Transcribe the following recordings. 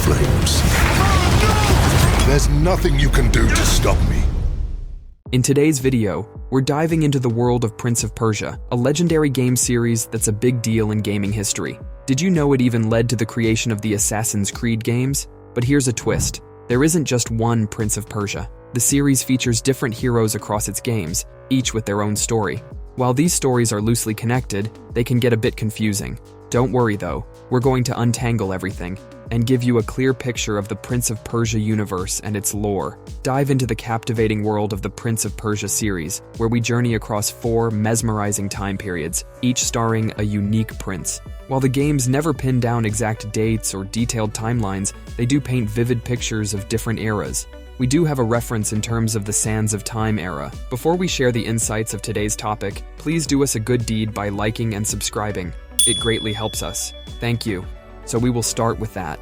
flames. There's nothing you can do to stop me. In today's video, we're diving into the world of Prince of Persia, a legendary game series that's a big deal in gaming history. Did you know it even led to the creation of the Assassin's Creed games? But here's a twist. There isn't just one Prince of Persia. The series features different heroes across its games, each with their own story. While these stories are loosely connected, they can get a bit confusing. Don't worry though, we're going to untangle everything and give you a clear picture of the Prince of Persia universe and its lore. Dive into the captivating world of the Prince of Persia series, where we journey across 4 mesmerizing time periods, each starring a unique prince. While the games never pin down exact dates or detailed timelines, they do paint vivid pictures of different eras. We do have a reference in terms of the Sands of Time era. Before we share the insights of today's topic, please do us a good deed by liking and subscribing. It greatly helps us. Thank you. So we will start with that.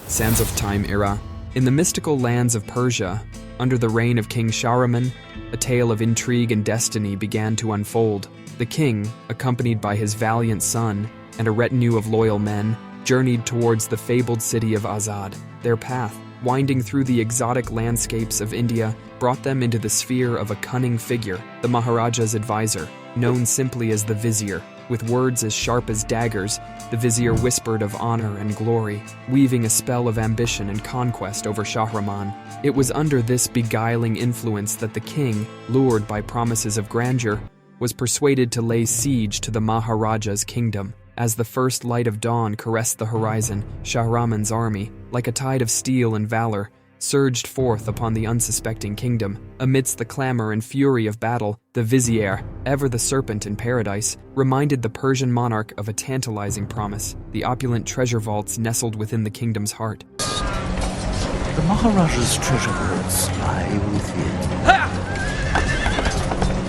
Sands of Time era. In the mystical lands of Persia, under the reign of King Shahraman, a tale of intrigue and destiny began to unfold. The king, accompanied by his valiant son and a retinue of loyal men, journeyed towards the fabled city of Azad. Their path, winding through the exotic landscapes of India, brought them into the sphere of a cunning figure, the Maharaja's advisor, known simply as the Vizier. With words as sharp as daggers, the Vizier whispered of honor and glory, weaving a spell of ambition and conquest over Shahraman. It was under this beguiling influence that the king, lured by promises of grandeur, was persuaded to lay siege to the Maharaja's kingdom. As the first light of dawn caressed the horizon, Shahraman's army, like a tide of steel and valor, surged forth upon the unsuspecting kingdom. Amidst the clamor and fury of battle, the Vizier, ever the serpent in paradise, reminded the Persian monarch of a tantalizing promise. The opulent treasure vaults nestled within the kingdom's heart. The Maharaja's treasure vaults lie within.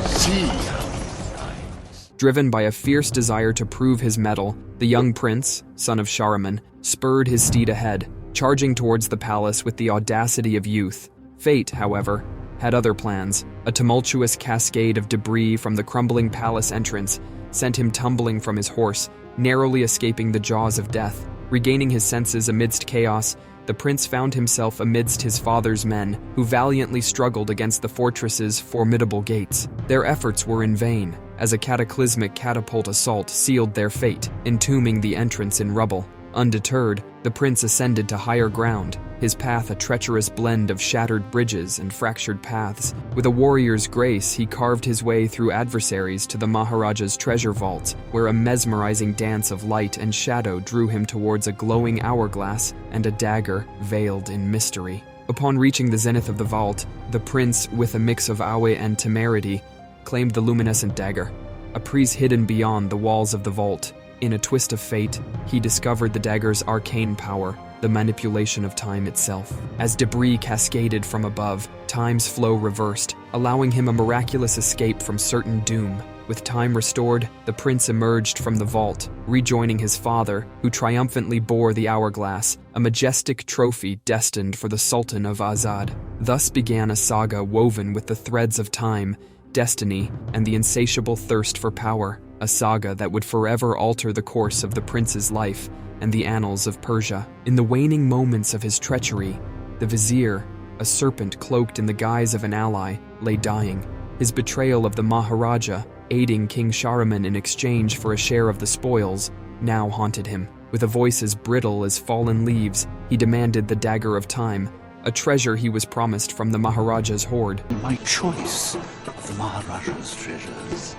See. Driven by a fierce desire to prove his mettle, the young prince, son of Shahraman, spurred his steed ahead, charging towards the palace with the audacity of youth. Fate, however, had other plans. A tumultuous cascade of debris from the crumbling palace entrance sent him tumbling from his horse, narrowly escaping the jaws of death. Regaining his senses amidst chaos, the prince found himself amidst his father's men, who valiantly struggled against the fortress's formidable gates. Their efforts were in vain, as a cataclysmic catapult assault sealed their fate, entombing the entrance in rubble. Undeterred, the prince ascended to higher ground, his path a treacherous blend of shattered bridges and fractured paths. With a warrior's grace, he carved his way through adversaries to the Maharaja's treasure vaults, where a mesmerizing dance of light and shadow drew him towards a glowing hourglass and a dagger veiled in mystery. Upon reaching the zenith of the vault, the prince, with a mix of awe and temerity, claimed the luminescent dagger, a prize hidden beyond the walls of the vault. In a twist of fate, he discovered the dagger's arcane power, the manipulation of time itself. As debris cascaded from above, time's flow reversed, allowing him a miraculous escape from certain doom. With time restored, the prince emerged from the vault, rejoining his father, who triumphantly bore the hourglass, a majestic trophy destined for the Sultan of Azad. Thus began a saga woven with the threads of time, destiny, and the insatiable thirst for power. A saga that would forever alter the course of the prince's life and the annals of Persia. In the waning moments of his treachery, the Vizier, a serpent cloaked in the guise of an ally, lay dying. His betrayal of the Maharaja, aiding King Shahraman in exchange for a share of the spoils, now haunted him. With a voice as brittle as fallen leaves, he demanded the dagger of time, a treasure he was promised from the Maharaja's hoard. My choice of the Maharaja's treasures.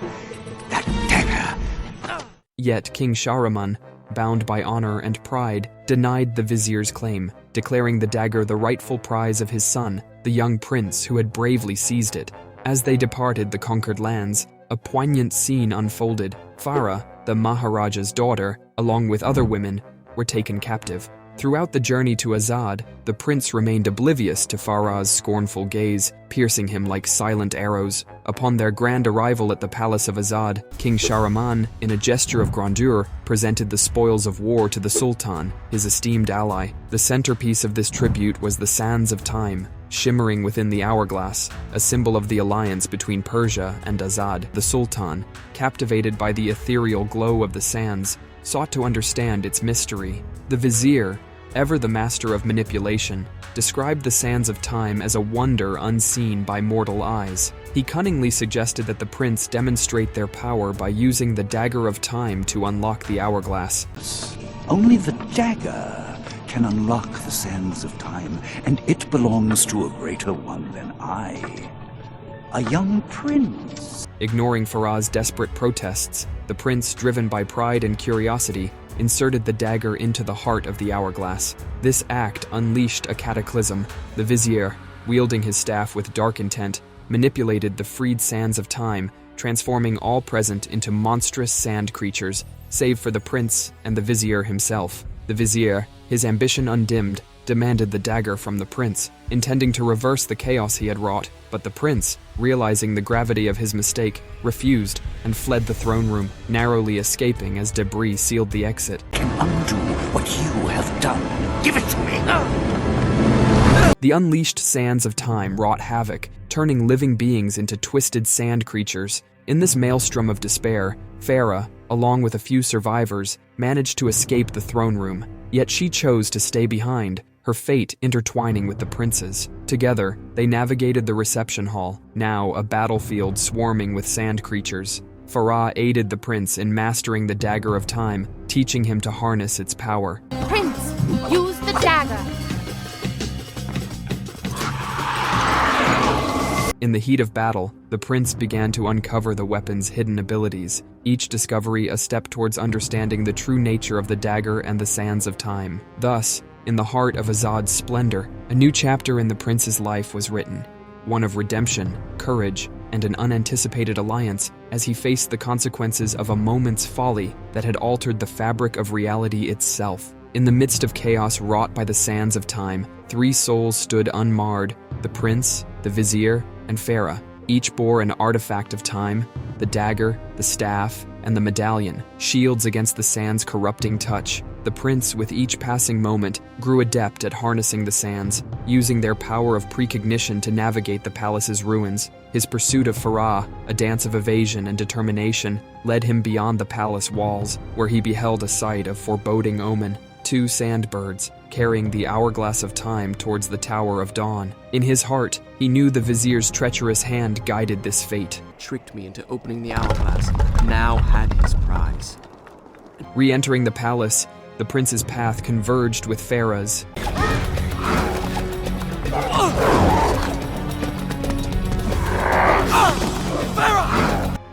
That dagger! Yet King Shahraman, bound by honor and pride, denied the Vizier's claim, declaring the dagger the rightful prize of his son, the young prince who had bravely seized it. As they departed the conquered lands, a poignant scene unfolded. Farah, the Maharaja's daughter, along with other women, were taken captive. Throughout the journey to Azad, the prince remained oblivious to Farah's scornful gaze, piercing him like silent arrows. Upon their grand arrival at the palace of Azad, King Shahraman, in a gesture of grandeur, presented the spoils of war to the Sultan, his esteemed ally. The centerpiece of this tribute was the sands of time, shimmering within the hourglass, a symbol of the alliance between Persia and Azad. The Sultan, captivated by the ethereal glow of the sands, sought to understand its mystery. The vizier, ever the master of manipulation, described the sands of time as a wonder unseen by mortal eyes. He cunningly suggested that the prince demonstrate their power by using the dagger of time to unlock the hourglass. Only the dagger can unlock the sands of time, and it belongs to a greater one than I, a young prince. Ignoring Farah's desperate protests, the prince, driven by pride and curiosity, inserted the dagger into the heart of the hourglass. This act unleashed a cataclysm. The vizier, wielding his staff with dark intent, manipulated the freed sands of time, transforming all present into monstrous sand creatures, save for the prince and the vizier himself. The vizier, his ambition undimmed, demanded the dagger from the prince, intending to reverse the chaos he had wrought. But the prince, realizing the gravity of his mistake, refused and fled the throne room, narrowly escaping as debris sealed the exit. Can undo what you have done. Give it to me. The unleashed sands of time wrought havoc, turning living beings into twisted sand creatures. In this maelstrom of despair, Farah, along with a few survivors, managed to escape the throne room. Yet she chose to stay behind, her fate intertwining with the prince's. Together, they navigated the reception hall, now a battlefield swarming with sand creatures. Farah aided the prince in mastering the dagger of time, teaching him to harness its power. Prince, use the dagger. In the heat of battle, the prince began to uncover the weapon's hidden abilities, each discovery a step towards understanding the true nature of the dagger and the sands of time. Thus, in the heart of Azad's splendor, a new chapter in the prince's life was written, one of redemption, courage, and an unanticipated alliance as he faced the consequences of a moment's folly that had altered the fabric of reality itself. In the midst of chaos wrought by the sands of time, three souls stood unmarred: the prince, the vizier, and Farah. Each bore an artifact of time: the dagger, the staff, and the medallion, shields against the sand's corrupting touch. The prince, with each passing moment, grew adept at harnessing the sands, using their power of precognition to navigate the palace's ruins. His pursuit of Farah, a dance of evasion and determination, led him beyond the palace walls, where he beheld a sight of foreboding omen: two sandbirds, carrying the hourglass of time towards the Tower of Dawn. In his heart, he knew the vizier's treacherous hand guided this fate. Tricked me into opening the hourglass, now had his prize. Re-entering the palace, the prince's path converged with Farah's.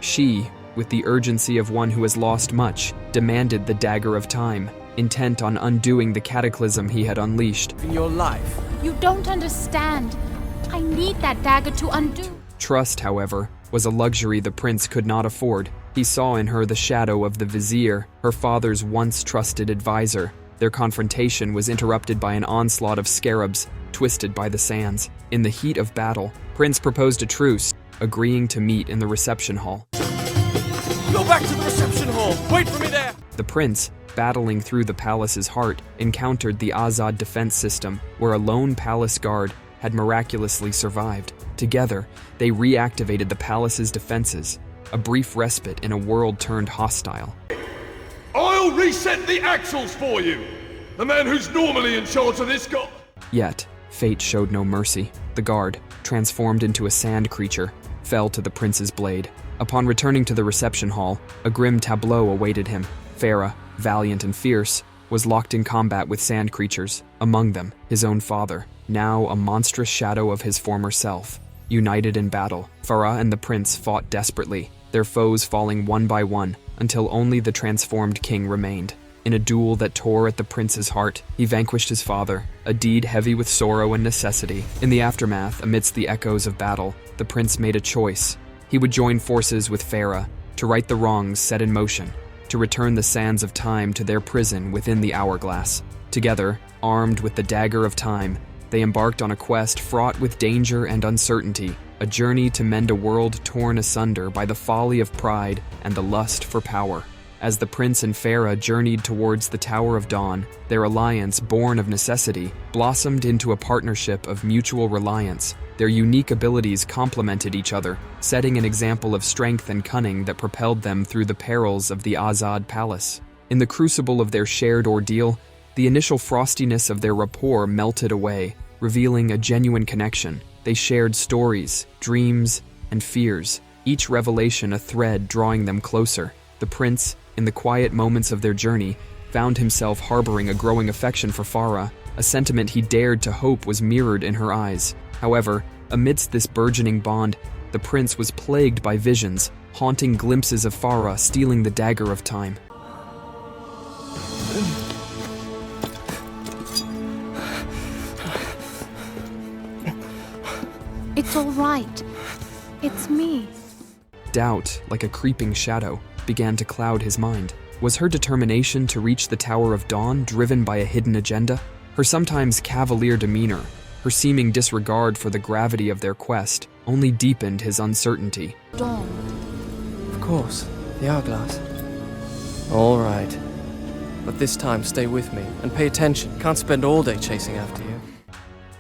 She, with the urgency of one who has lost much, demanded the dagger of time, intent on undoing the cataclysm he had unleashed. In your life. You don't understand. I need that dagger to undo. Trust, however, was a luxury the prince could not afford. He saw in her the shadow of the vizier, her father's once trusted advisor. Their confrontation was interrupted by an onslaught of scarabs, twisted by the sands. In the heat of battle, Prince proposed a truce, agreeing to meet in the reception hall. Go back to the reception hall! Wait for me there! The prince, battling through the palace's heart, encountered the Azad defense system, where a lone palace guard had miraculously survived. Together, they reactivated the palace's defenses, a brief respite in a world turned hostile. I'll reset the axles for you! The man who's normally in charge of this got... Yet, fate showed no mercy. The guard, transformed into a sand creature, fell to the prince's blade. Upon returning to the reception hall, a grim tableau awaited him. Farah, valiant and fierce, was locked in combat with sand creatures, among them his own father, now a monstrous shadow of his former self. United in battle, Farah and the prince fought desperately, their foes falling one by one, until only the transformed king remained. In a duel that tore at the prince's heart, he vanquished his father, a deed heavy with sorrow and necessity. In the aftermath, amidst the echoes of battle, the prince made a choice. He would join forces with Farah to right the wrongs set in motion, to return the sands of time to their prison within the hourglass. Together, armed with the dagger of time, they embarked on a quest fraught with danger and uncertainty, a journey to mend a world torn asunder by the folly of pride and the lust for power. As the prince and Farah journeyed towards the Tower of Dawn, their alliance, born of necessity, blossomed into a partnership of mutual reliance. Their unique abilities complemented each other, setting an example of strength and cunning that propelled them through the perils of the Azad Palace. In the crucible of their shared ordeal, the initial frostiness of their rapport melted away, revealing a genuine connection. They shared stories, dreams, and fears, each revelation a thread drawing them closer. The prince, in the quiet moments of their journey, found himself harboring a growing affection for Farah, a sentiment he dared to hope was mirrored in her eyes. However, amidst this burgeoning bond, the prince was plagued by visions, haunting glimpses of Farah stealing the dagger of time. It's all right. It's me. Doubt, like a creeping shadow, began to cloud his mind. Was her determination to reach the Tower of Dawn driven by a hidden agenda? Her sometimes cavalier demeanor, her seeming disregard for the gravity of their quest, only deepened his uncertainty. Dawn. Of course, the hourglass. All right. But this time stay with me and pay attention. Can't spend all day chasing after you.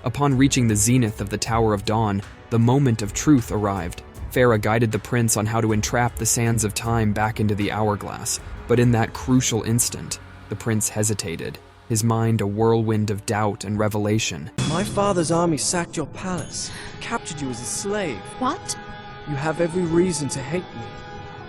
Upon reaching the zenith of the Tower of Dawn, the moment of truth arrived. Farah guided the prince on how to entrap the sands of time back into the hourglass, but in that crucial instant, the prince hesitated, his mind a whirlwind of doubt and revelation. My father's army sacked your palace, captured you as a slave. What? You have every reason to hate me.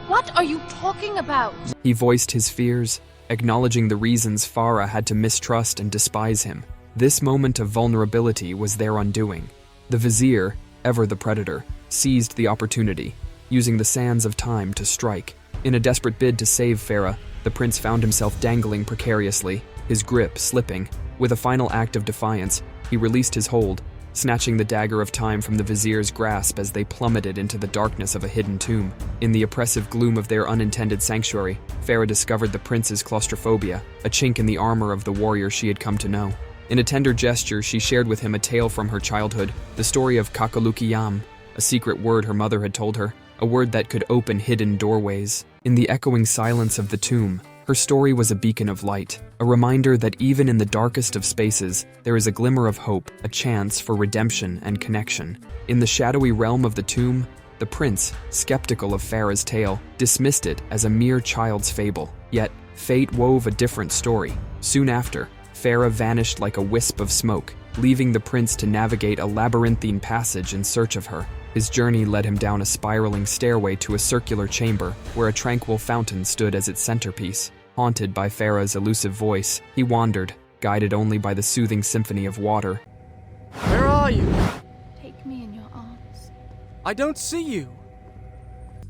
What are you talking about? He voiced his fears, acknowledging the reasons Farah had to mistrust and despise him. This moment of vulnerability was their undoing. The vizier, ever the predator, seized the opportunity, using the sands of time to strike. In a desperate bid to save Farah, the prince found himself dangling precariously, his grip slipping. With a final act of defiance, he released his hold, snatching the dagger of time from the vizier's grasp as they plummeted into the darkness of a hidden tomb. In the oppressive gloom of their unintended sanctuary, Farah discovered the prince's claustrophobia, a chink in the armor of the warrior she had come to know. In a tender gesture, she shared with him a tale from her childhood, the story of Kakalukiyam, a secret word her mother had told her, a word that could open hidden doorways. In the echoing silence of the tomb, her story was a beacon of light, a reminder that even in the darkest of spaces, there is a glimmer of hope, a chance for redemption and connection. In the shadowy realm of the tomb, the prince, skeptical of Farah's tale, dismissed it as a mere child's fable. Yet, fate wove a different story. Soon after, Farah vanished like a wisp of smoke, leaving the prince to navigate a labyrinthine passage in search of her. His journey led him down a spiraling stairway to a circular chamber where a tranquil fountain stood as its centerpiece. Haunted by Farah's elusive voice, he wandered, guided only by the soothing symphony of water. Where are you? Take me in your arms. I don't see you.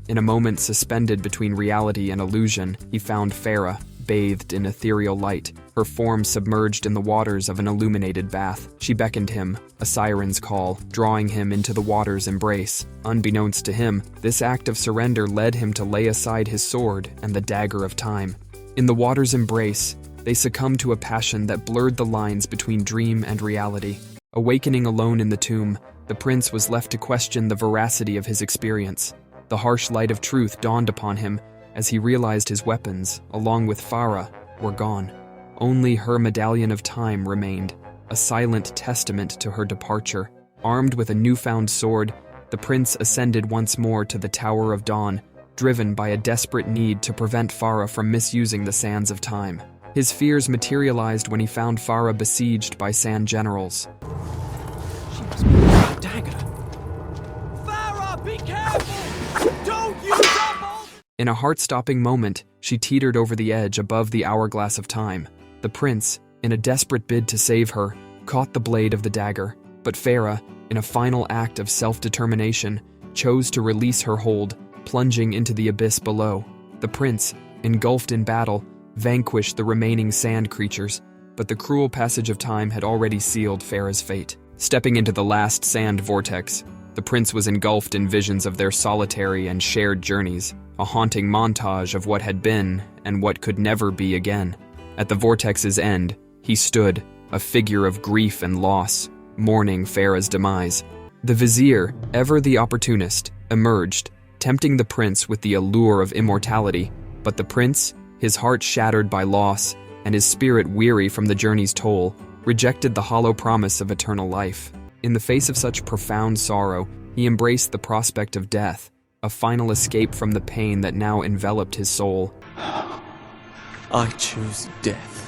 In a moment suspended between reality and illusion, he found Farah, bathed in ethereal light, her form submerged in the waters of an illuminated bath. She beckoned him, a siren's call, drawing him into the water's embrace. Unbeknownst to him, this act of surrender led him to lay aside his sword and the dagger of time. In the water's embrace, they succumbed to a passion that blurred the lines between dream and reality. Awakening alone in the tomb, the prince was left to question the veracity of his experience. The harsh light of truth dawned upon him as he realized his weapons, along with Farah, were gone. Only her medallion of time remained, a silent testament to her departure. Armed with a newfound sword, the prince ascended once more to the Tower of Dawn, driven by a desperate need to prevent Farah from misusing the sands of time. His fears materialized when he found Farah besieged by sand generals. She must be using a dagger. Farah, be careful! Don't use up all... In a heart-stopping moment, she teetered over the edge above the hourglass of time. The prince, in a desperate bid to save her, caught the blade of the dagger, but Farah, in a final act of self-determination, chose to release her hold, plunging into the abyss below. The prince, engulfed in battle, vanquished the remaining sand creatures, but the cruel passage of time had already sealed Farah's fate. Stepping into the last sand vortex, the prince was engulfed in visions of their solitary and shared journeys, a haunting montage of what had been and what could never be again. At the vortex's end, He stood, a figure of grief and loss, mourning Farah's demise. The vizier, ever the opportunist, emerged, tempting the prince with the allure of immortality. But the prince, his heart shattered by loss and his spirit weary from the journey's toll, rejected the hollow promise of eternal life. In the face of such profound sorrow, he embraced the prospect of death, a final escape from the pain that now enveloped his soul. I choose death.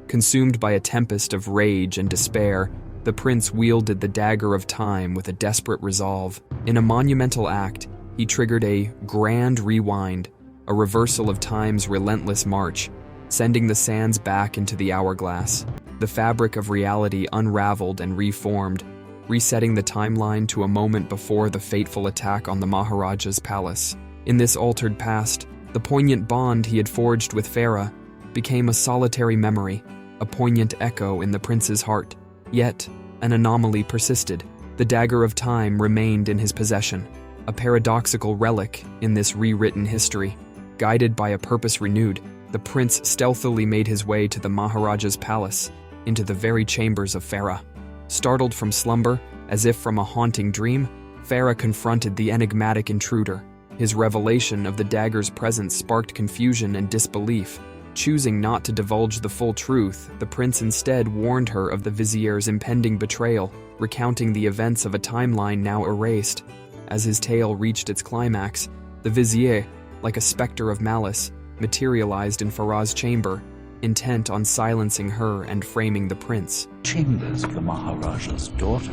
Consumed by a tempest of rage and despair, the prince wielded the dagger of time with a desperate resolve. In a monumental act, he triggered a grand rewind, a reversal of time's relentless march, sending the sands back into the hourglass. The fabric of reality unraveled and reformed, resetting the timeline to a moment before the fateful attack on the Maharaja's palace. In this altered past, the poignant bond he had forged with Farah became a solitary memory, a poignant echo in the prince's heart. Yet, an anomaly persisted. The dagger of time remained in his possession, a paradoxical relic in this rewritten history. Guided by a purpose renewed, the prince stealthily made his way to the Maharaja's palace, into the very chambers of Farah. Startled from slumber, as if from a haunting dream, Farah confronted the enigmatic intruder. His revelation of the dagger's presence sparked confusion and disbelief. Choosing not to divulge the full truth, the prince instead warned her of the vizier's impending betrayal, recounting the events of a timeline now erased. As his tale reached its climax, the vizier, like a specter of malice, materialized in Farah's chamber, intent on silencing her and framing the prince. Chambers of the Maharaja's daughter,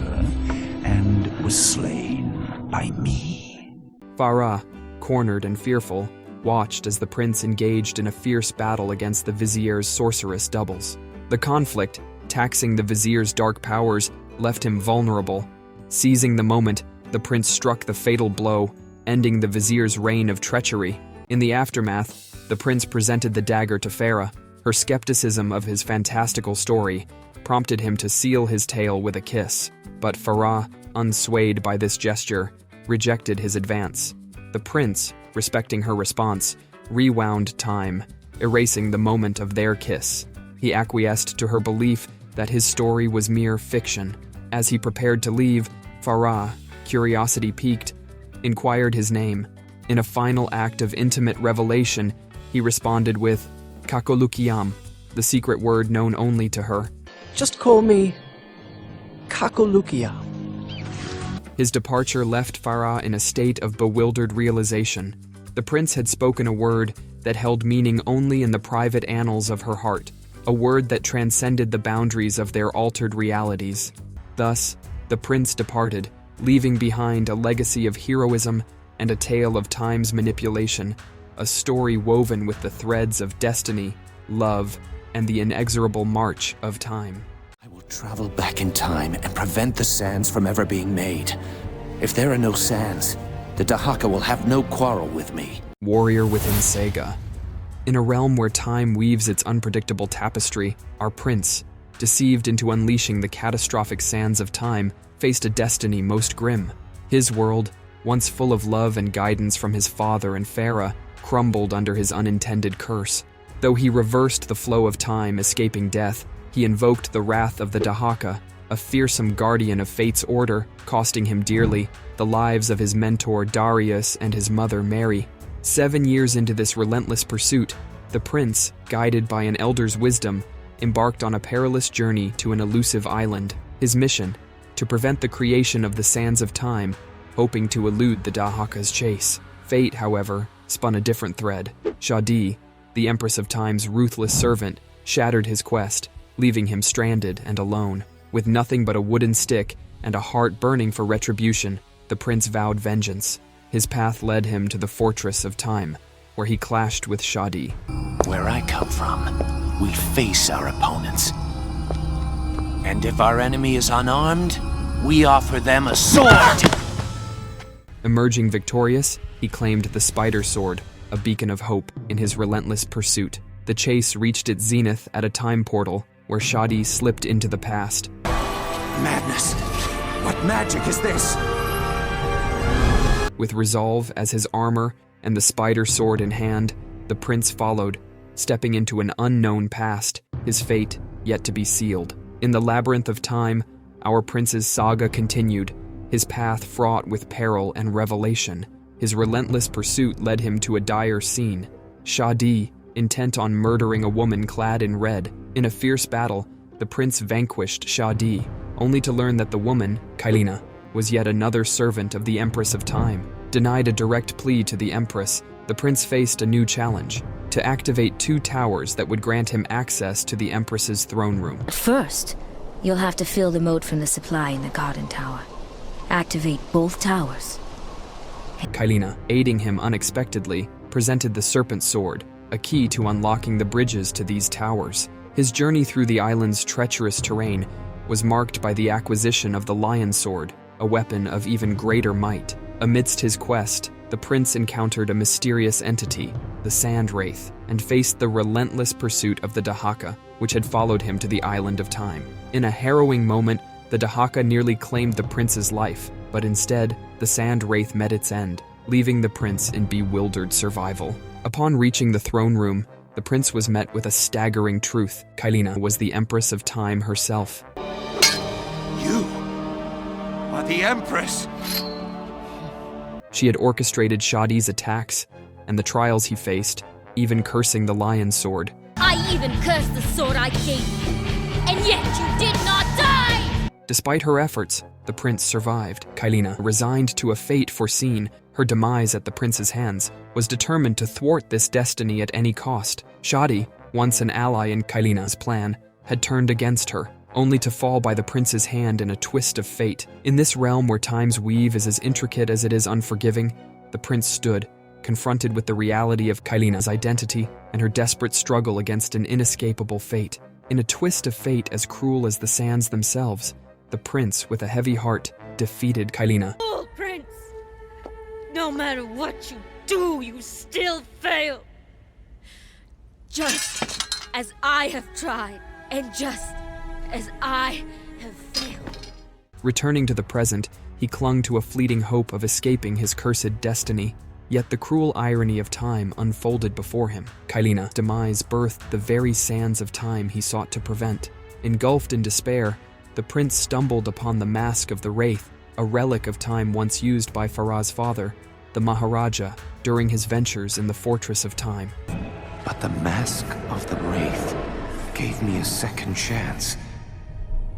and was slain by me. Farah, cornered and fearful, watched as the prince engaged in a fierce battle against the vizier's sorceress doubles. The conflict, taxing the vizier's dark powers, left him vulnerable. Seizing the moment, the prince struck the fatal blow, ending the vizier's reign of treachery. In the aftermath, the prince presented the dagger to Farah. Her skepticism of his fantastical story prompted him to seal his tale with a kiss, but Farah, unswayed by this gesture, rejected his advance. The prince, respecting her response, rewound time, erasing the moment of their kiss. He acquiesced to her belief that his story was mere fiction. As he prepared to leave, Farah, curiosity piqued, inquired his name. In a final act of intimate revelation, he responded with Kakolukiam, the secret word known only to her. Just call me Kakolukia. His departure left Farah in a state of bewildered realization. The prince had spoken a word that held meaning only in the private annals of her heart, a word that transcended the boundaries of their altered realities. Thus, the prince departed, leaving behind a legacy of heroism and a tale of time's manipulation, a story woven with the threads of destiny, love, and the inexorable march of time. I will travel back in time and prevent the sands from ever being made. If there are no sands, the Dahaka will have no quarrel with me. Warrior within saga. In a realm where time weaves its unpredictable tapestry, our prince, deceived into unleashing the catastrophic sands of time, faced a destiny most grim. His world, once full of love and guidance from his father and Farah, crumbled under his unintended curse. Though he reversed the flow of time, escaping death, he invoked the wrath of the Dahaka, a fearsome guardian of fate's order, costing him dearly the lives of his mentor Darius and his mother Mary. 7 years into this relentless pursuit, the prince, guided by an elder's wisdom, embarked on a perilous journey to an elusive island. His mission, to prevent the creation of the sands of time, hoping to elude the Dahaka's chase. Fate, however, spun a different thread. Shadi, the Empress of Time's ruthless servant, shattered his quest, leaving him stranded and alone. With nothing but a wooden stick and a heart burning for retribution, the prince vowed vengeance. His path led him to the Fortress of Time, where he clashed with Shadi. Where I come from, we face our opponents. And if our enemy is unarmed, we offer them a sword! Emerging victorious, he claimed the Spider Sword, a beacon of hope in his relentless pursuit. The chase reached its zenith at a time portal where Shadi slipped into the past. Madness! What magic is this? With resolve as his armor and the spider sword in hand, the prince followed, stepping into an unknown past, his fate yet to be sealed. In the labyrinth of time, our prince's saga continued, his path fraught with peril and revelation. His relentless pursuit led him to a dire scene. Shadi, intent on murdering a woman clad in red. In a fierce battle, the prince vanquished Shadi, only to learn that the woman, Kailina, was yet another servant of the Empress of Time. Denied a direct plea to the Empress, the prince faced a new challenge: to activate 2 towers that would grant him access to the Empress's throne room. First, you'll have to fill the moat from the supply in the Garden Tower. Activate both towers. Kailina, aiding him unexpectedly, presented the Serpent Sword, a key to unlocking the bridges to these towers. His journey through the island's treacherous terrain was marked by the acquisition of the Lion Sword, a weapon of even greater might. Amidst his quest, the prince encountered a mysterious entity, the Sand Wraith, and faced the relentless pursuit of the Dahaka, which had followed him to the Island of Time. In a harrowing moment, the Dahaka nearly claimed the prince's life, but instead, the Sand Wraith met its end, leaving the prince in bewildered survival. Upon reaching the throne room, the prince was met with a staggering truth. Kailina was the Empress of Time herself. You are the Empress! She had orchestrated Shadi's attacks and the trials he faced, even cursing the Lion Sword. I even cursed the sword I gave you, and yet you did not die! Despite her efforts, the prince survived. Kailina, resigned to a fate foreseen, her demise at the prince's hands, was determined to thwart this destiny at any cost. Shadi, once an ally in Kailina's plan, had turned against her, only to fall by the prince's hand in a twist of fate. In this realm where time's weave is as intricate as it is unforgiving, the prince stood, confronted with the reality of Kailina's identity and her desperate struggle against an inescapable fate. In a twist of fate as cruel as the sands themselves, the prince, with a heavy heart, defeated Kailina. Oh, Prince! No matter what you do, you still fail! Just as I have tried, and just as I have failed. Returning to the present, he clung to a fleeting hope of escaping his cursed destiny. Yet the cruel irony of time unfolded before him. Kailina's demise birthed the very sands of time he sought to prevent. Engulfed in despair, the prince stumbled upon the Mask of the Wraith, a relic of time once used by Faraz's father, the Maharaja, during his ventures in the Fortress of Time. But the Mask of the Wraith gave me a second chance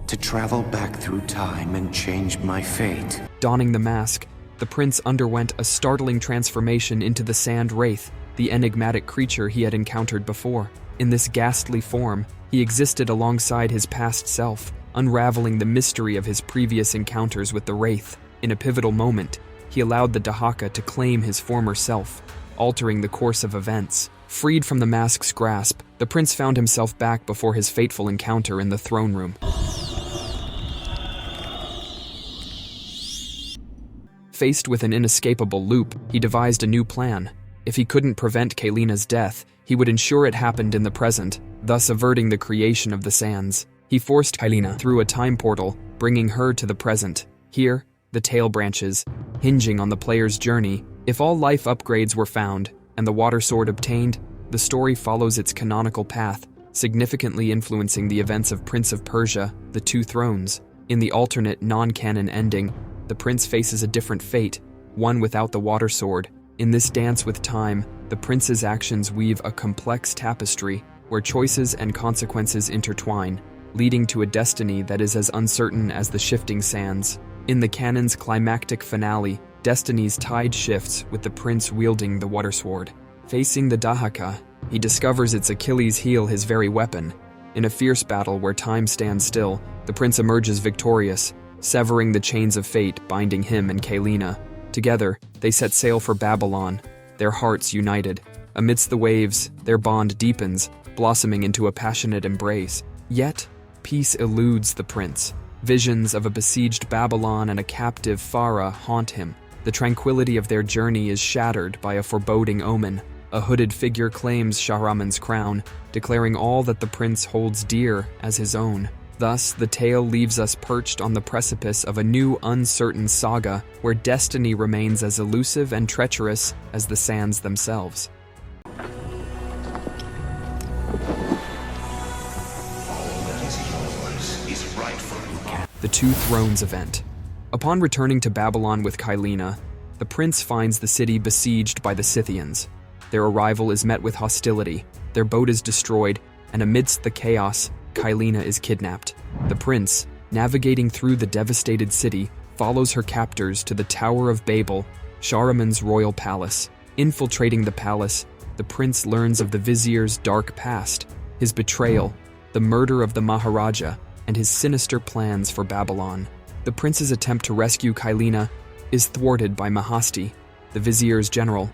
to travel back through time and change my fate. Donning the mask, the prince underwent a startling transformation into the Sand Wraith, the enigmatic creature he had encountered before. In this ghastly form, he existed alongside his past self, unraveling the mystery of his previous encounters with the Wraith. In a pivotal moment, he allowed the Dahaka to claim his former self, altering the course of events. Freed from the mask's grasp, the prince found himself back before his fateful encounter in the throne room. Faced with an inescapable loop, he devised a new plan. If he couldn't prevent Kailina's death, he would ensure it happened in the present, thus averting the creation of the sands. He forced Kailina through a time portal, bringing her to the present. Here, the tale branches, hinging on the player's journey. If all life upgrades were found, and the water sword obtained, the story follows its canonical path, significantly influencing the events of Prince of Persia, The Two Thrones. In the alternate, non-canon ending, the prince faces a different fate, one without the water sword. In this dance with time, the prince's actions weave a complex tapestry where choices and consequences intertwine, leading to a destiny that is as uncertain as the shifting sands. In the canon's climactic finale, destiny's tide shifts with the prince wielding the water sword. Facing the Dahaka, he discovers its Achilles heel, his very weapon. In a fierce battle where time stands still, the prince emerges victorious, severing the chains of fate binding him and Kailina. Together, they set sail for Babylon, their hearts united. Amidst the waves, their bond deepens, blossoming into a passionate embrace. Yet, peace eludes the prince. Visions of a besieged Babylon and a captive Farah haunt him. The tranquility of their journey is shattered by a foreboding omen. A hooded figure claims Shahraman's crown, declaring all that the prince holds dear as his own. Thus, the tale leaves us perched on the precipice of a new, uncertain saga where destiny remains as elusive and treacherous as the sands themselves. the Two Thrones event. Upon returning to Babylon with Kylena, the prince finds the city besieged by the Scythians. Their arrival is met with hostility, their boat is destroyed, and amidst the chaos, Kylena is kidnapped. The prince, navigating through the devastated city, follows her captors to the Tower of Babel, Shahraman's royal palace. Infiltrating the palace, the prince learns of the vizier's dark past, his betrayal, the murder of the Maharaja, and his sinister plans for Babylon. The prince's attempt to rescue Kylena is thwarted by Mahasti, the vizier's general.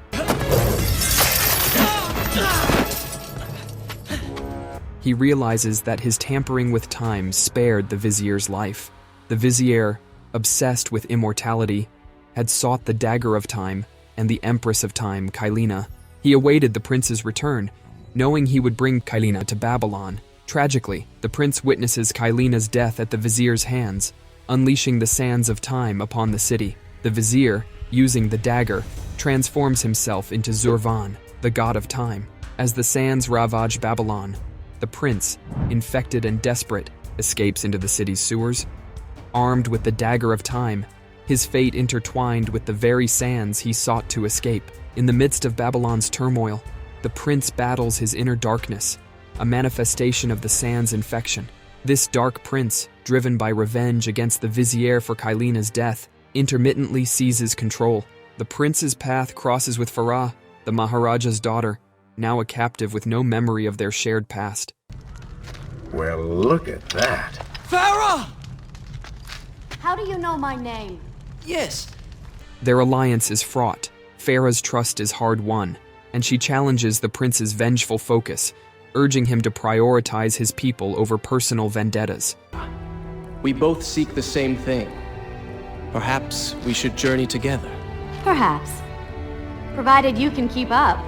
He realizes that his tampering with time spared the vizier's life. The vizier, obsessed with immortality, had sought the dagger of time and the empress of time, Kylena. He awaited the prince's return, knowing he would bring Kylena to Babylon. Tragically, the prince witnesses Kylena's death at the vizier's hands, unleashing the sands of time upon the city. The vizier, using the dagger, transforms himself into Zurvan, the god of time. As the sands ravage Babylon, the prince, infected and desperate, escapes into the city's sewers. Armed with the dagger of time, his fate intertwined with the very sands he sought to escape. In the midst of Babylon's turmoil, the prince battles his inner darkness, a manifestation of the sands' infection. This dark prince, driven by revenge against the vizier for Kylena's death, intermittently seizes control. The prince's path crosses with Farah, the Maharaja's daughter, now a captive with no memory of their shared past. Well, look at that. Farah! How do you know my name? Yes. Their alliance is fraught. Farah's trust is hard won, and she challenges the prince's vengeful focus, urging him to prioritize his people over personal vendettas. We both seek the same thing. Perhaps we should journey together. Perhaps. Provided you can keep up.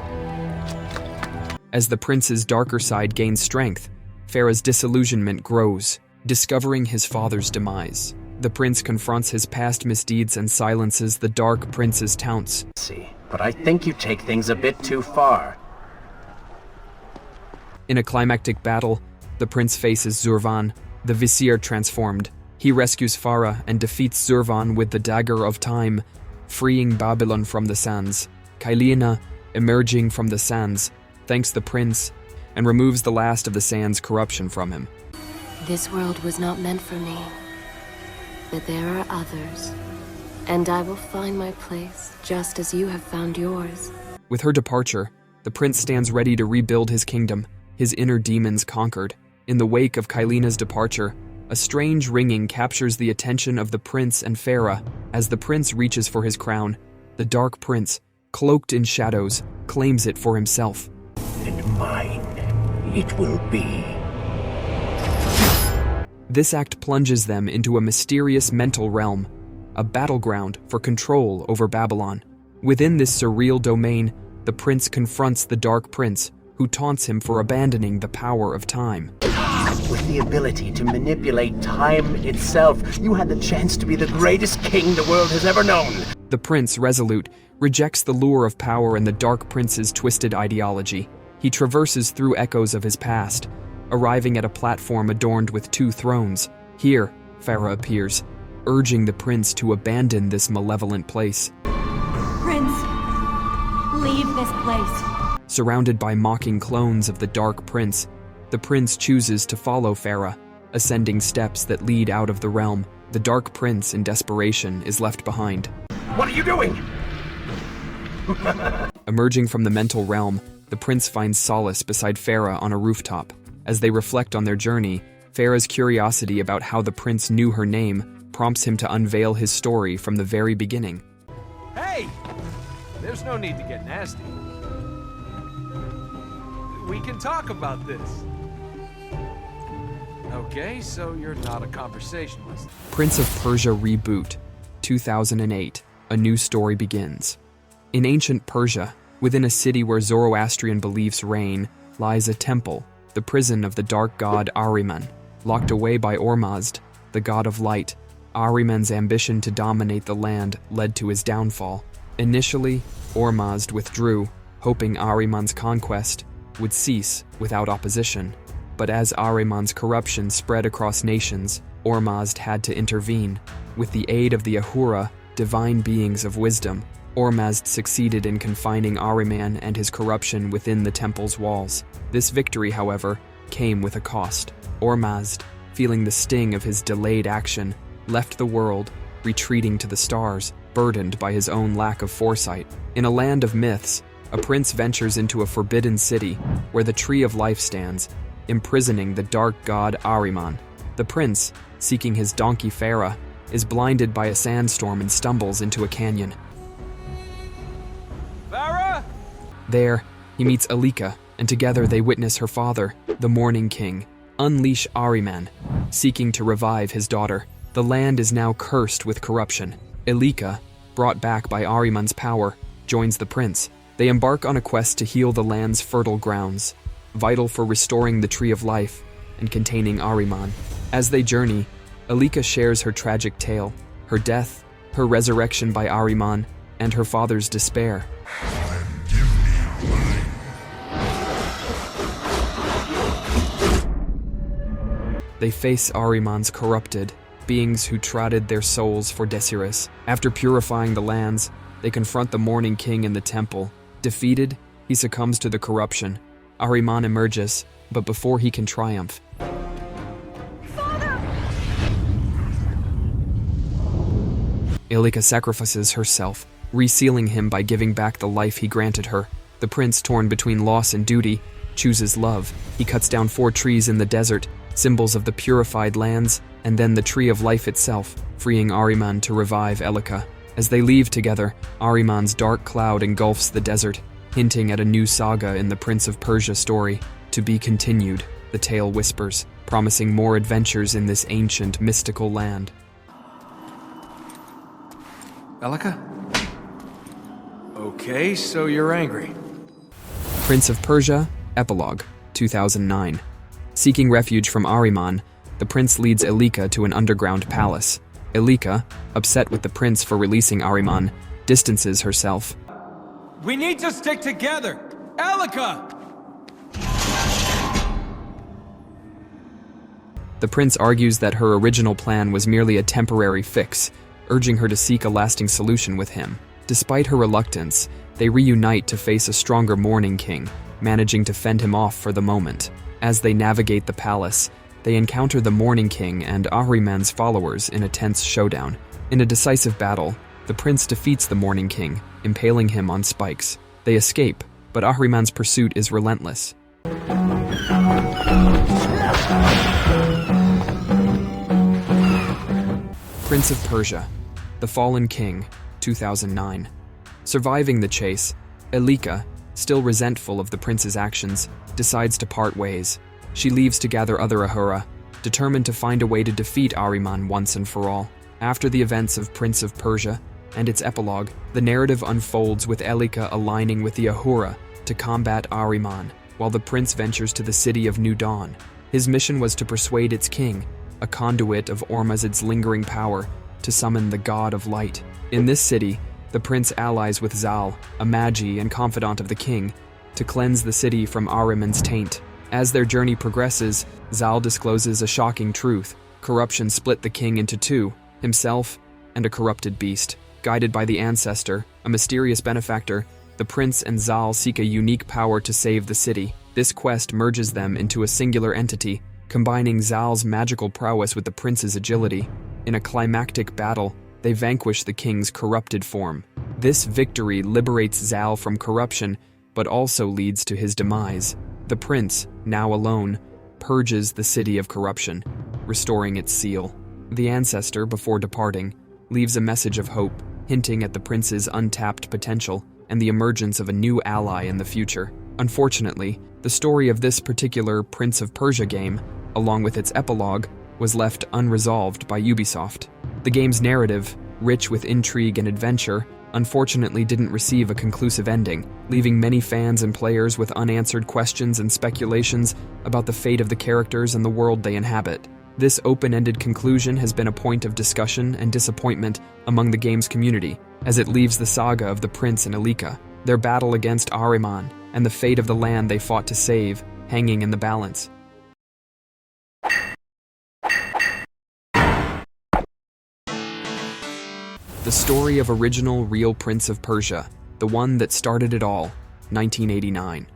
As the prince's darker side gains strength, Farah's disillusionment grows, discovering his father's demise. The prince confronts his past misdeeds and silences the dark prince's taunts. But I think you take things a bit too far. In a climactic battle, the prince faces Zurvan, the vizier transformed. He rescues Farah and defeats Zurvan with the dagger of time, freeing Babylon from the sands. Kylena, emerging from the sands, thanks the prince and removes the last of the sand's corruption from him. This world was not meant for me, but there are others, and I will find my place just as you have found yours. With her departure, the prince stands ready to rebuild his kingdom, his inner demons conquered. In the wake of Kylena's departure, a strange ringing captures the attention of the prince and Farah. As the prince reaches for his crown, the dark prince, cloaked in shadows, claims it for himself. And mine it will be. This act plunges them into a mysterious mental realm, a battleground for control over Babylon. Within this surreal domain, the prince confronts the dark prince, who taunts him for abandoning the power of time. With the ability to manipulate time itself, you had the chance to be the greatest king the world has ever known. The prince, resolute, rejects the lure of power and the dark prince's twisted ideology. He traverses through echoes of his past, arriving at a platform adorned with two thrones. Here, Farah appears, urging the prince to abandon this malevolent place. Prince, leave this place. Surrounded by mocking clones of the dark prince, the prince chooses to follow Farah, ascending steps that lead out of the realm. The dark prince, in desperation, is left behind. What are you doing? Emerging from the mental realm, the prince finds solace beside Farah on a rooftop. As they reflect on their journey, Farah's curiosity about how the prince knew her name prompts him to unveil his story from the very beginning. Hey! There's no need to get nasty. We can talk about this. Okay, so you're not a conversationalist. Prince of Persia Reboot, 2008. A new story begins. In ancient Persia, within a city where Zoroastrian beliefs reign, lies a temple, the prison of the dark god Ahriman. Locked away by Ormazd, the god of light, Ahriman's ambition to dominate the land led to his downfall. Initially, Ormazd withdrew, hoping Ahriman's conquest would cease without opposition. But as Ahriman's corruption spread across nations, Ormazd had to intervene. With the aid of the Ahura, divine beings of wisdom, Ormazd succeeded in confining Ahriman and his corruption within the temple's walls. This victory, however, came with a cost. Ormazd, feeling the sting of his delayed action, left the world, retreating to the stars, burdened by his own lack of foresight. In a land of myths, a prince ventures into a forbidden city where the Tree of Life stands, imprisoning the dark god Ahriman. The prince, seeking his donkey Farah, is blinded by a sandstorm and stumbles into a canyon. Farah? There, he meets Alika, and together they witness her father, the Morning King, unleash Ahriman, seeking to revive his daughter. The land is now cursed with corruption. Alika, brought back by Ahriman's power, joins the prince. They embark on a quest to heal the land's fertile grounds, vital for restoring the Tree of Life and containing Ahriman. As they journey, Alika shares her tragic tale, her death, her resurrection by Ahriman, and her father's despair. They face Ahriman's corrupted, beings who traded their souls for Desiris. After purifying the lands, they confront the Morning King in the temple. Defeated, he succumbs to the corruption. Ahriman emerges, but before he can triumph, Alika sacrifices herself, resealing him by giving back the life he granted her. The prince, torn between loss and duty, chooses love. He cuts down 4 trees in the desert, symbols of the purified lands, and then the Tree of Life itself, freeing Ahriman to revive Alika. As they leave together, Ahriman's dark cloud engulfs the desert, hinting at a new saga in the Prince of Persia story. To be continued, the tale whispers, promising more adventures in this ancient, mystical land. Alika? Okay, so you're angry. Prince of Persia, Epilogue, 2009. Seeking refuge from Ahriman, the prince leads Alika to an underground palace. Alika, upset with the prince for releasing Ahriman, distances herself. We need to stick together! Alika! The prince argues that her original plan was merely a temporary fix, urging her to seek a lasting solution with him. Despite her reluctance, they reunite to face a stronger Morning King, managing to fend him off for the moment. As they navigate the palace, they encounter the Morning King and Ahriman's followers in a tense showdown. In a decisive battle, the prince defeats the Morning King, impaling him on spikes. They escape, but Ahriman's pursuit is relentless. Prince of Persia, The Fallen King, 2009. Surviving the chase, Alika, still resentful of the prince's actions, decides to part ways. She leaves to gather other Ahura, determined to find a way to defeat Ahriman once and for all. After the events of Prince of Persia and its epilogue, the narrative unfolds with Alika aligning with the Ahura to combat Ahriman, while the prince ventures to the city of New Dawn. His mission was to persuade its king, a conduit of Ormazd's lingering power, to summon the God of Light. In this city, the prince allies with Zal, a magi and confidant of the king, to cleanse the city from Ahriman's taint. As their journey progresses, Zal discloses a shocking truth. Corruption split the king into 2, himself and a corrupted beast. Guided by the ancestor, a mysterious benefactor, the prince and Zal seek a unique power to save the city. This quest merges them into a singular entity, combining Zal's magical prowess with the prince's agility. In a climactic battle, they vanquish the king's corrupted form. This victory liberates Zal from corruption, but also leads to his demise. The prince, now alone, purges the city of corruption, restoring its seal. The ancestor, before departing, leaves a message of hope, hinting at the prince's untapped potential and the emergence of a new ally in the future. Unfortunately, the story of this particular Prince of Persia game, along with its epilogue, was left unresolved by Ubisoft. The game's narrative, rich with intrigue and adventure, unfortunately didn't receive a conclusive ending, leaving many fans and players with unanswered questions and speculations about the fate of the characters and the world they inhabit. This open-ended conclusion has been a point of discussion and disappointment among the game's community, as it leaves the saga of the prince and Alika, their battle against Ahriman, and the fate of the land they fought to save, hanging in the balance. the story of original real Prince of Persia, the one that started it all, 1989.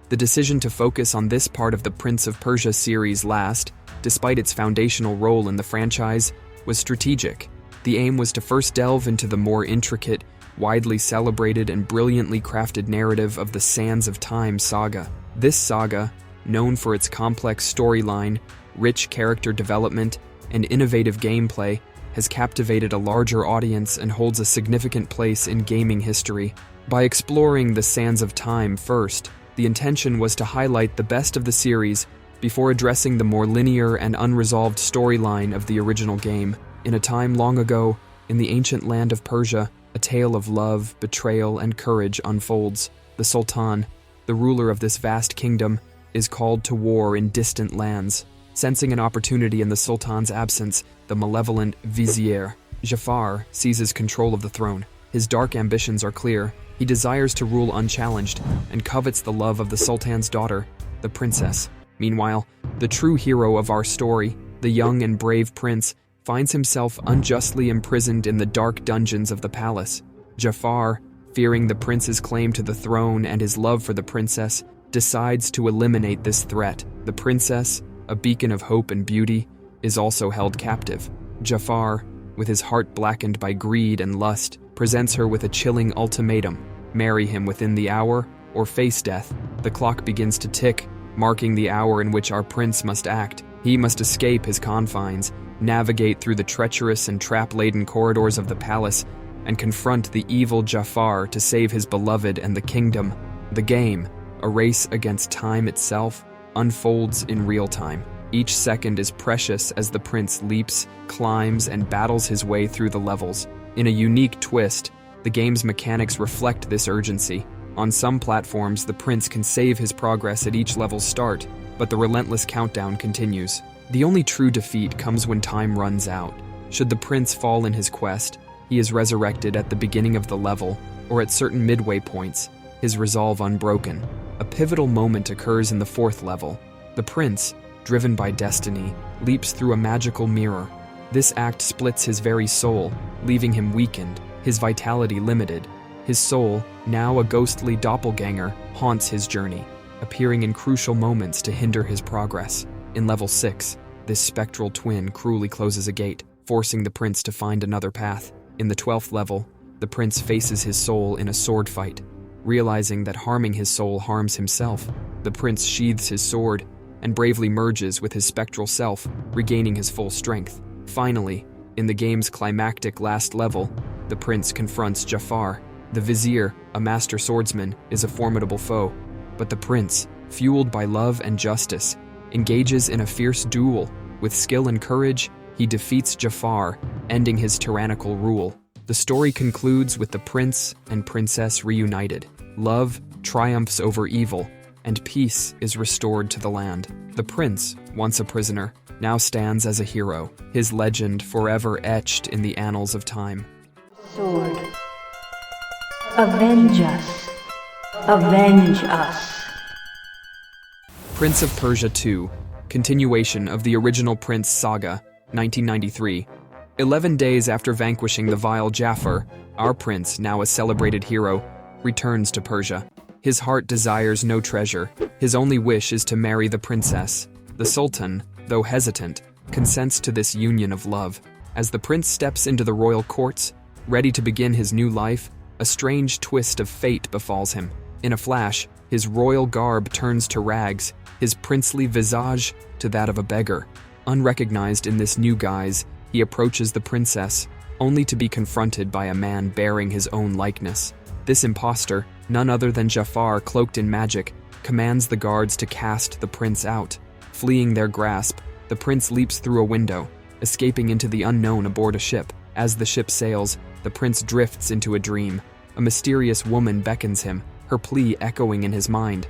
The decision to focus on this part of the Prince of Persia series last, despite its foundational role in the franchise, was strategic. The aim was to first delve into the more intricate, widely celebrated and brilliantly crafted narrative of the Sands of Time saga. This saga, known for its complex storyline, rich character development, and innovative gameplay, has captivated a larger audience and holds a significant place in gaming history. By exploring the Sands of Time first, the intention was to highlight the best of the series before addressing the more linear and unresolved storyline of the original game. In a time long ago, in the ancient land of Persia, a tale of love, betrayal, and courage unfolds. The Sultan, the ruler of this vast kingdom, is called to war in distant lands. Sensing an opportunity in the Sultan's absence, the malevolent vizier, Jafar, seizes control of the throne. His dark ambitions are clear. He desires to rule unchallenged and covets the love of the Sultan's daughter, the princess. Meanwhile, the true hero of our story, the young and brave prince, finds himself unjustly imprisoned in the dark dungeons of the palace. Jafar, fearing the prince's claim to the throne and his love for the princess, decides to eliminate this threat. The princess, a beacon of hope and beauty, is also held captive. Jafar, with his heart blackened by greed and lust, presents her with a chilling ultimatum: marry him within the hour or face death. The clock begins to tick, marking the hour in which our prince must act. He must escape his confines, navigate through the treacherous and trap-laden corridors of the palace, and confront the evil Jafar to save his beloved and the kingdom. The game, a race against time itself, unfolds in real time. Each second is precious as the prince leaps, climbs, and battles his way through the levels. In a unique twist, the game's mechanics reflect this urgency. On some platforms, the prince can save his progress at each level's start, but the relentless countdown continues. The only true defeat comes when time runs out. Should the prince fall in his quest, he is resurrected at the beginning of the level or at certain midway points, his resolve unbroken. A pivotal moment occurs in the 4th level. The prince, driven by destiny, leaps through a magical mirror. This act splits his very soul, leaving him weakened, his vitality limited. His soul, now a ghostly doppelganger, haunts his journey, appearing in crucial moments to hinder his progress. In level 6, this spectral twin cruelly closes a gate, forcing the prince to find another path. In the 12th level, the prince faces his soul in a sword fight. Realizing that harming his soul harms himself, the prince sheathes his sword and bravely merges with his spectral self, regaining his full strength. Finally, in the game's climactic last level, the prince confronts Jafar. The vizier, a master swordsman, is a formidable foe, but the prince, fueled by love and justice, engages in a fierce duel. With skill and courage, he defeats Jafar, ending his tyrannical rule. The story concludes with the prince and princess reunited. Love triumphs over evil, and peace is restored to the land. The prince, once a prisoner, now stands as a hero, his legend forever etched in the annals of time. Sword. Avenge us. Avenge us. Prince of Persia 2, continuation of the original Prince saga, 1993. 11 days after vanquishing the vile Jafar, our prince, now a celebrated hero, returns to Persia. His heart desires no treasure. His only wish is to marry the princess. The Sultan, though hesitant, consents to this union of love. As the prince steps into the royal courts, ready to begin his new life, a strange twist of fate befalls him. In a flash, his royal garb turns to rags, his princely visage to that of a beggar. Unrecognized in this new guise, he approaches the princess, only to be confronted by a man bearing his own likeness. This impostor, none other than Jafar cloaked in magic, commands the guards to cast the prince out. Fleeing their grasp, the prince leaps through a window, escaping into the unknown aboard a ship. As the ship sails, the prince drifts into a dream. A mysterious woman beckons him, her plea echoing in his mind.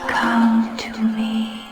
Come to me.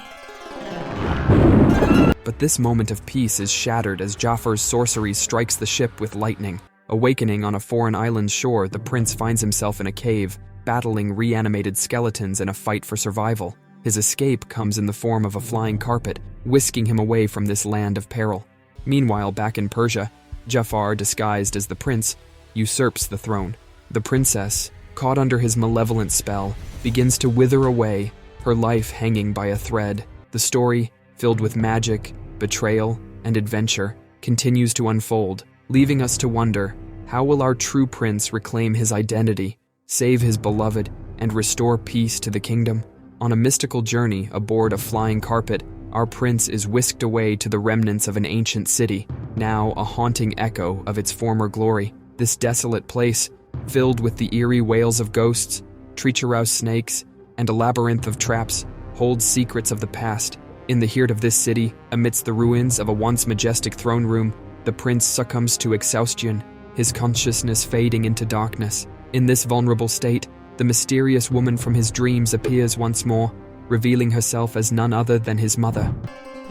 But this moment of peace is shattered as Jafar's sorcery strikes the ship with lightning. Awakening on a foreign island's shore, the prince finds himself in a cave, battling reanimated skeletons in a fight for survival. His escape comes in the form of a flying carpet, whisking him away from this land of peril. Meanwhile, back in Persia, Jafar, disguised as the prince, usurps the throne. The princess, caught under his malevolent spell, begins to wither away, her life hanging by a thread. The story, filled with magic, betrayal, and adventure, continues to unfold, leaving us to wonder, how will our true prince reclaim his identity, save his beloved, and restore peace to the kingdom? On a mystical journey aboard a flying carpet, our prince is whisked away to the remnants of an ancient city, now a haunting echo of its former glory. This desolate place, filled with the eerie wails of ghosts, treacherous snakes, and a labyrinth of traps, holds secrets of the past. In the heart of this city, amidst the ruins of a once majestic throne room, the prince succumbs to exhaustion, his consciousness fading into darkness. In this vulnerable state, the mysterious woman from his dreams appears once more, revealing herself as none other than his mother.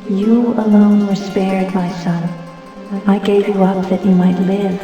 You alone were spared, my son. I gave you up that you might live.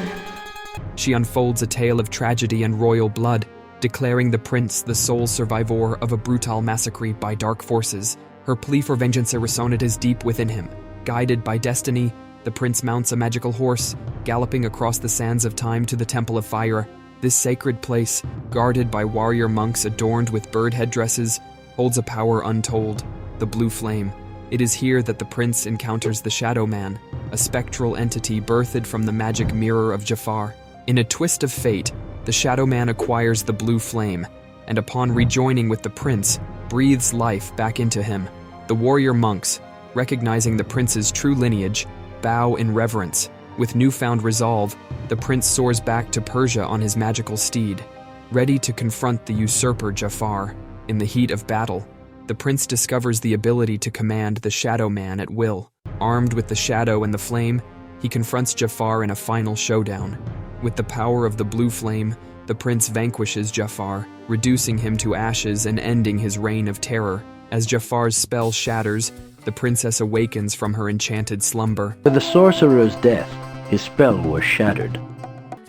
She unfolds a tale of tragedy and royal blood, declaring the prince the sole survivor of a brutal massacre by dark forces. Her plea for vengeance resonates deep within him. Guided by destiny, the prince mounts a magical horse, galloping across the sands of time to the Temple of Fire. This sacred place, guarded by warrior monks adorned with bird headdresses, holds a power untold, the blue flame. It is here that the prince encounters the Shadow Man, a spectral entity birthed from the magic mirror of Jafar. In a twist of fate, the Shadow Man acquires the blue flame, and upon rejoining with the prince, breathes life back into him. The warrior monks, recognizing the prince's true lineage, bow in reverence. With newfound resolve, the prince soars back to Persia on his magical steed, ready to confront the usurper Jafar. In the heat of battle, the prince discovers the ability to command the Shadow Man at will. Armed with the shadow and the flame, he confronts Jafar in a final showdown. With the power of the blue flame, the prince vanquishes Jafar, reducing him to ashes and ending his reign of terror. As Jafar's spell shatters, the princess awakens from her enchanted slumber. With the sorcerer's death, his spell was shattered.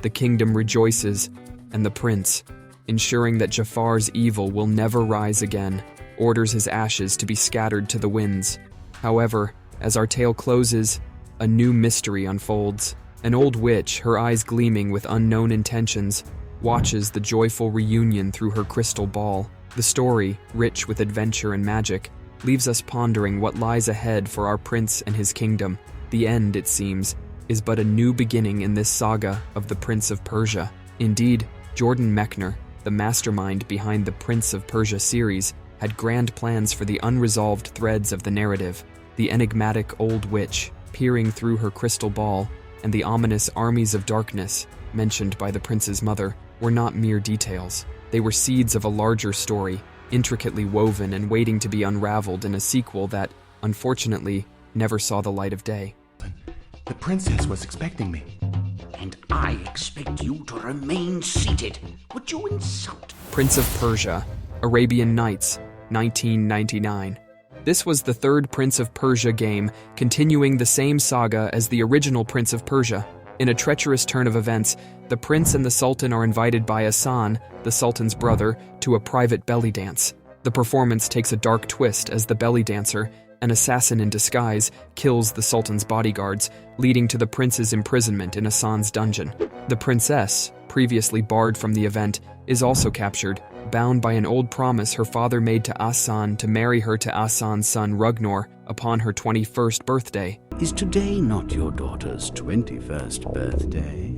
The kingdom rejoices, and the prince, ensuring that Jafar's evil will never rise again, orders his ashes to be scattered to the winds. However, as our tale closes, a new mystery unfolds. An old witch, her eyes gleaming with unknown intentions, watches the joyful reunion through her crystal ball. The story, rich with adventure and magic, leaves us pondering what lies ahead for our prince and his kingdom. The end, it seems, is but a new beginning in this saga of the Prince of Persia. Indeed, Jordan Mechner, the mastermind behind the Prince of Persia series, had grand plans for the unresolved threads of the narrative. The enigmatic old witch, peering through her crystal ball, and the ominous armies of darkness, mentioned by the prince's mother, were not mere details. They were seeds of a larger story, intricately woven and waiting to be unraveled in a sequel that, unfortunately, never saw the light of day. The princess was expecting me. And I expect you to remain seated. Would you insult? Prince of Persia, Arabian Nights, 1999. This was the third Prince of Persia game, continuing the same saga as the original Prince of Persia. In a treacherous turn of events, the prince and the sultan are invited by Hassan, the sultan's brother, to a private belly dance. The performance takes a dark twist as the belly dancer, an assassin in disguise, kills the sultan's bodyguards, leading to the prince's imprisonment in Hassan's dungeon. The princess, previously barred from the event, is also captured, bound by an old promise her father made to Hassan to marry her to Hassan's son Ragnar upon her 21st birthday. Is today not your daughter's 21st birthday?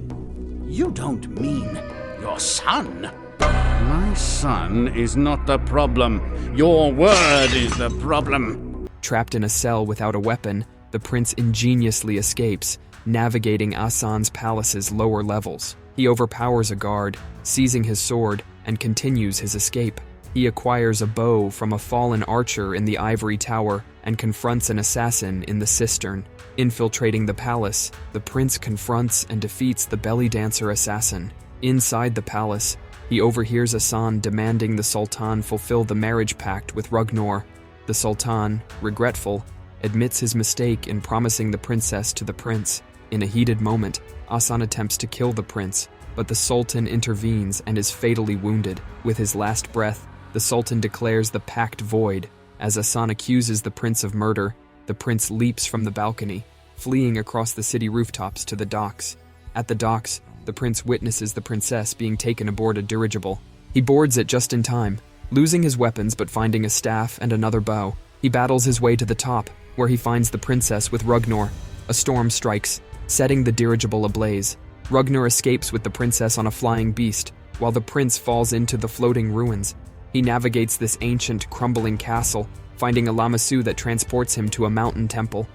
You don't mean your son? My son is not the problem. Your word is the problem. Trapped in a cell without a weapon, the prince ingeniously escapes, navigating Hassan's palace's lower levels. He overpowers a guard, seizing his sword, and continues his escape. He acquires a bow from a fallen archer in the ivory tower and confronts an assassin in the cistern. Infiltrating the palace, the prince confronts and defeats the belly dancer assassin. Inside the palace, he overhears Hassan demanding the Sultan fulfill the marriage pact with Ragnar. The Sultan, regretful, admits his mistake in promising the princess to the prince. In a heated moment, Hassan attempts to kill the prince, but the Sultan intervenes and is fatally wounded. With his last breath, the Sultan declares the pact void. As Hassan accuses the prince of murder, the prince leaps from the balcony, fleeing across the city rooftops to the docks. At the docks, the prince witnesses the princess being taken aboard a dirigible. He boards it just in time, losing his weapons but finding a staff and another bow. He battles his way to the top, where he finds the princess with Ragnar. A storm strikes, setting the dirigible ablaze. Ragnar escapes with the princess on a flying beast, while the prince falls into the floating ruins. He navigates this ancient, crumbling castle, finding a lamassu that transports him to a mountain temple.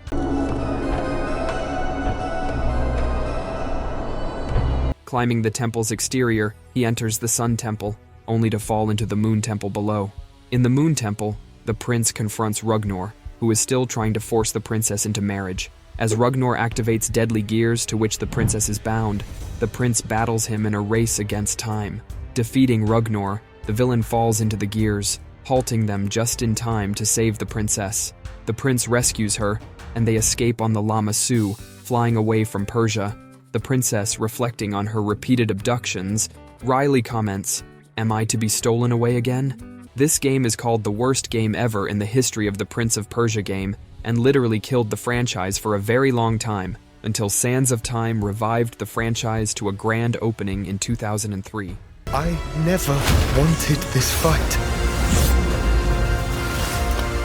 Climbing the temple's exterior, he enters the Sun Temple, only to fall into the Moon Temple below. In the Moon Temple, the prince confronts Ragnar, who is still trying to force the princess into marriage. As Ragnar activates deadly gears to which the princess is bound, the prince battles him in a race against time. Defeating Ragnar, the villain falls into the gears, halting them just in time to save the princess. The prince rescues her, and they escape on the lamassu, flying away from Persia. The princess, reflecting on her repeated abductions, wryly comments, "Am I to be stolen away again?" This game is called the worst game ever in the history of the Prince of Persia game, and literally killed the franchise for a very long time, until Sands of Time revived the franchise to a grand opening in 2003. I never wanted this fight.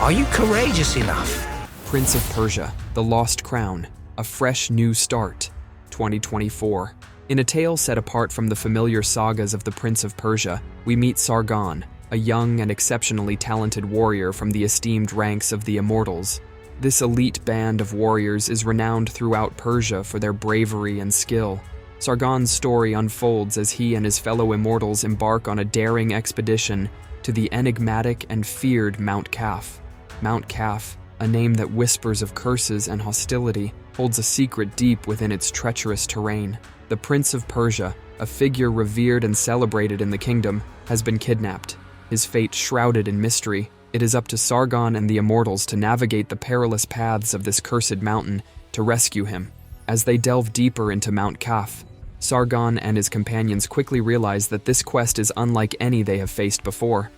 Are you courageous enough? Prince of Persia, The Lost Crown, A Fresh New Start, 2024. In a tale set apart from the familiar sagas of the Prince of Persia, we meet Sargon, a young and exceptionally talented warrior from the esteemed ranks of the Immortals. This elite band of warriors is renowned throughout Persia for their bravery and skill. Sargon's story unfolds as he and his fellow Immortals embark on a daring expedition to the enigmatic and feared Mount Kaf. Mount Kaf, a name that whispers of curses and hostility, holds a secret deep within its treacherous terrain. The Prince of Persia, a figure revered and celebrated in the kingdom, has been kidnapped, his fate shrouded in mystery. It is up to Sargon and the Immortals to navigate the perilous paths of this cursed mountain to rescue him. As they delve deeper into Mount Kaf, Sargon and his companions quickly realize that this quest is unlike any they have faced before.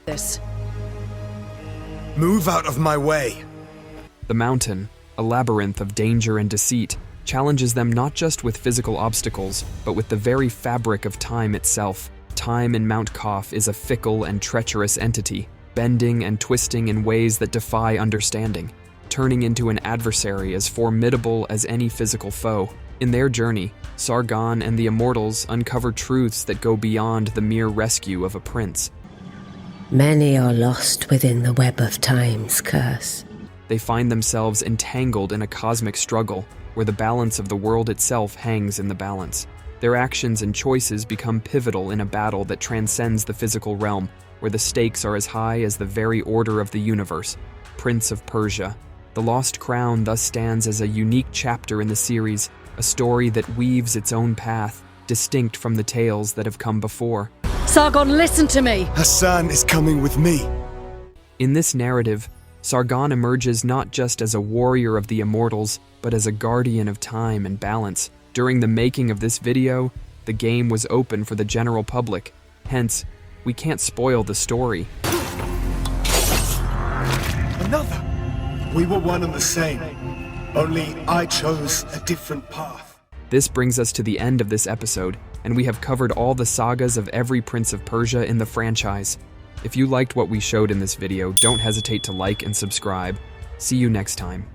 Move out of my way! The mountain, a labyrinth of danger and deceit, challenges them not just with physical obstacles, but with the very fabric of time itself. Time in Mount Kaf is a fickle and treacherous entity, bending and twisting in ways that defy understanding, turning into an adversary as formidable as any physical foe. In their journey, Sargon and the Immortals uncover truths that go beyond the mere rescue of a prince. Many are lost within the web of time's curse. They find themselves entangled in a cosmic struggle where the balance of the world itself hangs in the balance. Their actions and choices become pivotal in a battle that transcends the physical realm, where the stakes are as high as the very order of the universe. Prince of Persia. The Lost Crown thus stands as a unique chapter in the series, a story that weaves its own path, distinct from the tales that have come before. Sargon, listen to me! Hassan is coming with me. In this narrative, Sargon emerges not just as a warrior of the Immortals, but as a guardian of time and balance. During the making of this video, the game was open for the general public. Hence, we can't spoil the story. Another! We were one and the same. Only I chose a different path. This brings us to the end of this episode, and we have covered all the sagas of every Prince of Persia in the franchise. If you liked what we showed in this video, don't hesitate to like and subscribe. See you next time.